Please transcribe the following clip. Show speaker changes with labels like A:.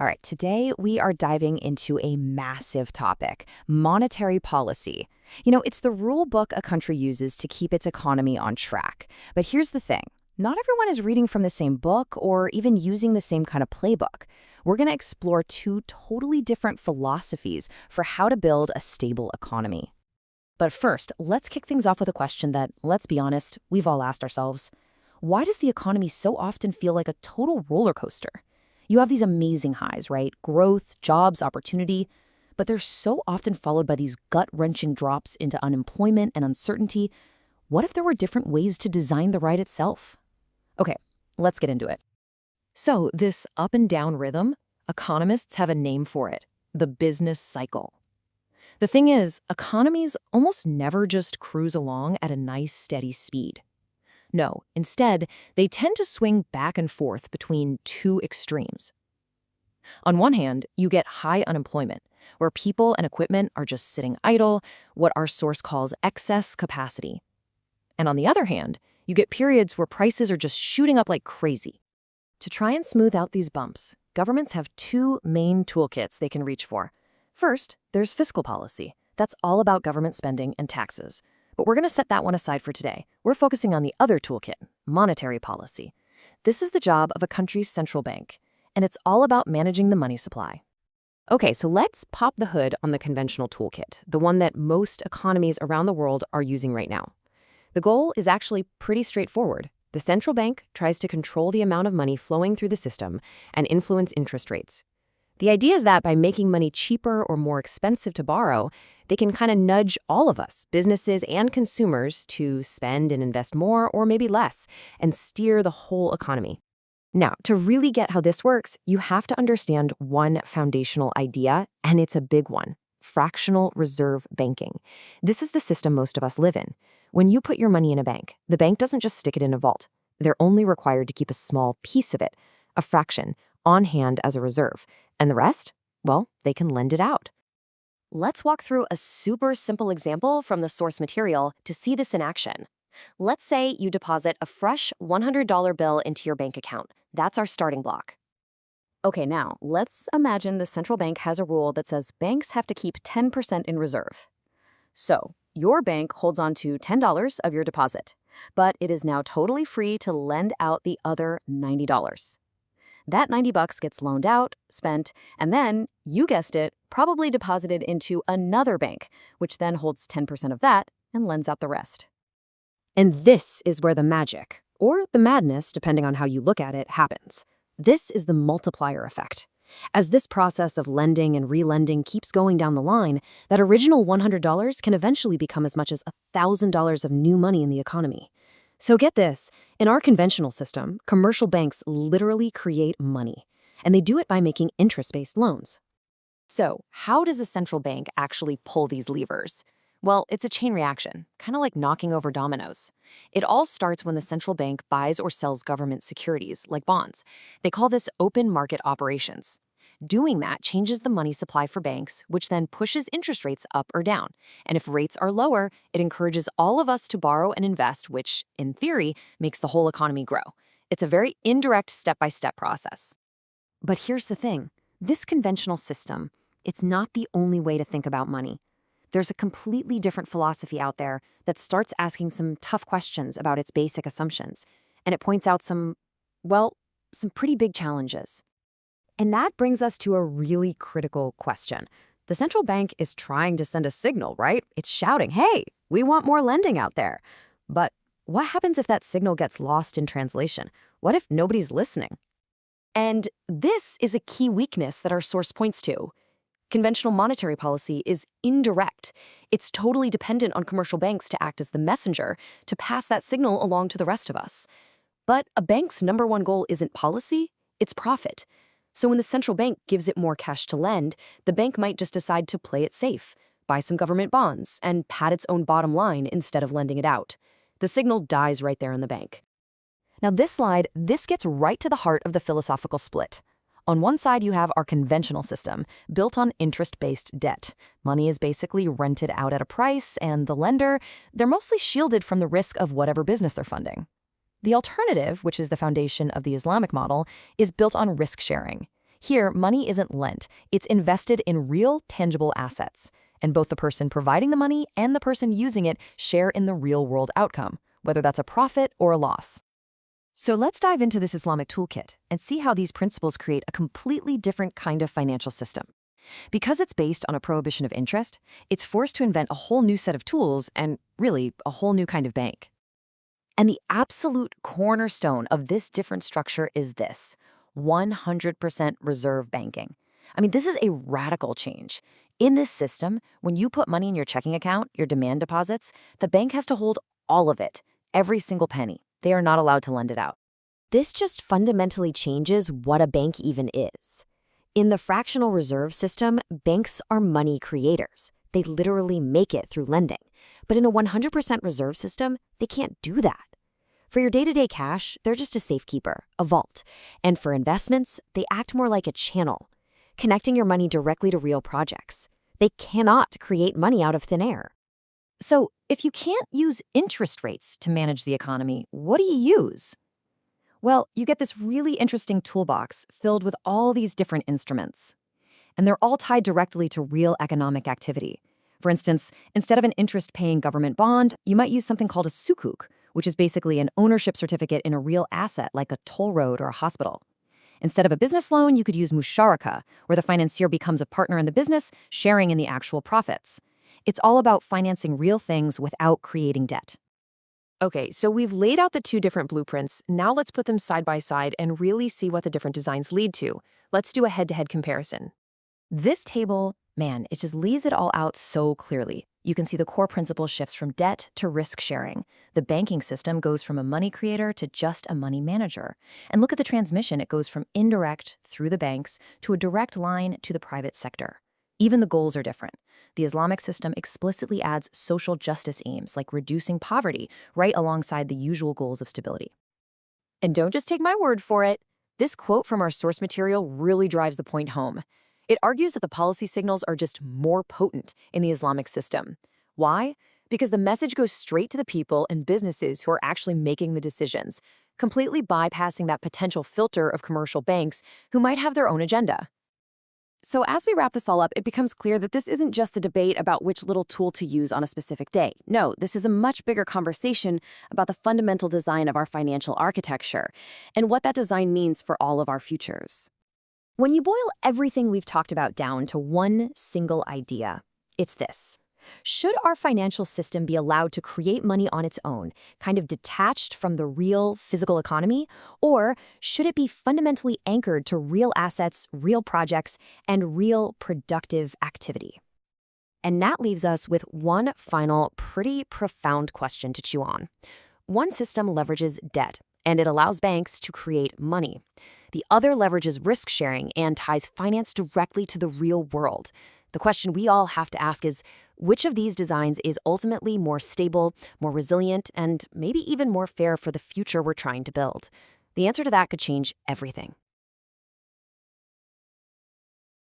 A: All right, today we are diving into a massive topic, monetary policy. It's the rule book a country uses to keep its economy on track. But here's the thing. Not everyone is reading from the same book or even using the same kind of playbook. We're going to explore two totally different philosophies for how to build a stable economy. But first, let's kick things off with a question that, let's be honest, we've all asked ourselves. Why does the economy so often feel like a total roller coaster? You have these amazing highs, right? Growth, jobs, opportunity. But they're so often followed by these gut-wrenching drops into unemployment and uncertainty. What if there were different ways to design the ride itself? Okay, let's get into it. So this up and down rhythm, economists have a name for it, the business cycle. The thing is, economies almost never just cruise along at a nice, steady speed. No, instead, they tend to swing back and forth between two extremes. On one hand, you get high unemployment, where people and equipment are just sitting idle, what our source calls excess capacity. And on the other hand, you get periods where prices are just shooting up like crazy. To try and smooth out these bumps, governments have two main toolkits they can reach for. First, there's fiscal policy. That's all about government spending and taxes. But we're going to set that one aside for today. We're focusing on the other toolkit, monetary policy. This is the job of a country's central bank, and it's all about managing the money supply. Okay, so let's pop the hood on the conventional toolkit, the one that most economies around the world are using right now. The goal is actually pretty straightforward. The central bank tries to control the amount of money flowing through the system and influence interest rates. The idea is that by making money cheaper or more expensive to borrow, they can kind of nudge all of us, businesses and consumers, to spend and invest more or maybe less and steer the whole economy. Now, to really get how this works, you have to understand one foundational idea, and it's a big one: fractional reserve banking. This is the system most of us live in. When you put your money in a bank, the bank doesn't just stick it in a vault. They're only required to keep a small piece of it, a fraction, on hand as a reserve. And the rest? Well, they can lend it out. Let's walk through a super simple example from the source material to see this in action. Let's say you deposit a fresh $100 bill into your bank account. That's our starting block. Okay, now, let's imagine the central bank has a rule that says banks have to keep 10% in reserve. So, your bank holds on to $10 of your deposit, but it is now totally free to lend out the other $90. That $90 gets loaned out, spent, and then, you guessed it, probably deposited into another bank, which then holds 10% of that and lends out the rest. And this is where the magic, or the madness, depending on how you look at it, happens. This is the multiplier effect. As this process of lending and relending keeps going down the line, that original $100 can eventually become as much as $1,000 of new money in the economy. So get this, in our conventional system, commercial banks literally create money, and they do it by making interest-based loans. So how does a central bank actually pull these levers? Well, it's a chain reaction, kind of like knocking over dominoes. It all starts when the central bank buys or sells government securities, like bonds. They call this open market operations. Doing that changes the money supply for banks, which then pushes interest rates up or down. And if rates are lower, it encourages all of us to borrow and invest, which, in theory, makes the whole economy grow. It's a very indirect step-by-step process. But here's the thing. This conventional system, it's not the only way to think about money. There's a completely different philosophy out there that starts asking some tough questions about its basic assumptions. And it points out some pretty big challenges. And that brings us to a really critical question. The central bank is trying to send a signal, right? It's shouting, hey, we want more lending out there. But what happens if that signal gets lost in translation? What if nobody's listening? And this is a key weakness that our source points to. Conventional monetary policy is indirect. It's totally dependent on commercial banks to act as the messenger to pass that signal along to the rest of us. But a bank's number one goal isn't policy, it's profit. So when the central bank gives it more cash to lend, the bank might just decide to play it safe, buy some government bonds, and pad its own bottom line instead of lending it out. The signal dies right there in the bank. Now this gets right to the heart of the philosophical split. On one side, you have our conventional system, built on interest-based debt. Money is basically rented out at a price, and the lender, they're mostly shielded from the risk of whatever business they're funding. The alternative, which is the foundation of the Islamic model, is built on risk sharing. Here, money isn't lent, it's invested in real, tangible assets. And both the person providing the money and the person using it share in the real-world outcome, whether that's a profit or a loss. So let's dive into this Islamic toolkit and see how these principles create a completely different kind of financial system. Because it's based on a prohibition of interest, it's forced to invent a whole new set of tools and, really, a whole new kind of bank. And the absolute cornerstone of this different structure is this: 100% reserve banking. I mean, this is a radical change. In this system, when you put money in your checking account, your demand deposits, the bank has to hold all of it, every single penny. They are not allowed to lend it out. This just fundamentally changes what a bank even is. In the fractional reserve system, banks are money creators. They literally make it through lending. But in a 100% reserve system, they can't do that. For your day-to-day cash, they're just a safekeeper, a vault. And for investments, they act more like a channel, connecting your money directly to real projects. They cannot create money out of thin air. So, if you can't use interest rates to manage the economy, what do you use? Well, you get this really interesting toolbox filled with all these different instruments. And they're all tied directly to real economic activity. For instance, instead of an interest-paying government bond, you might use something called a sukuk, which is basically an ownership certificate in a real asset like a toll road or a hospital. Instead of a business loan, you could use musharaka, where the financier becomes a partner in the business, sharing in the actual profits. It's all about financing real things without creating debt.
B: Okay, so we've laid out the two different blueprints. Now let's put them side by side and really see what the different designs lead to. Let's do a head-to-head comparison.
A: This table, man, it just lays it all out so clearly. You can see the core principle shifts from debt to risk sharing. The banking system goes from a money creator to just a money manager. And look at the transmission. It goes from indirect through the banks to a direct line to the private sector. Even the goals are different. The Islamic system explicitly adds social justice aims like reducing poverty right alongside the usual goals of stability. And don't just take my word for it. This quote from our source material really drives the point home. It argues that the policy signals are just more potent in the Islamic system. Why? Because the message goes straight to the people and businesses who are actually making the decisions, completely bypassing that potential filter of commercial banks who might have their own agenda. So as we wrap this all up, it becomes clear that this isn't just a debate about which little tool to use on a specific day. No, this is a much bigger conversation about the fundamental design of our financial architecture and what that design means for all of our futures. When you boil everything we've talked about down to one single idea, it's this: should our financial system be allowed to create money on its own, kind of detached from the real physical economy? Or should it be fundamentally anchored to real assets, real projects, and real productive activity? And that leaves us with one final, pretty profound question to chew on. One system leverages debt, and it allows banks to create money. The other leverages risk sharing and ties finance directly to the real world. The question we all have to ask is, which of these designs is ultimately more stable, more resilient, and maybe even more fair for the future we're trying to build? The answer to that could change everything.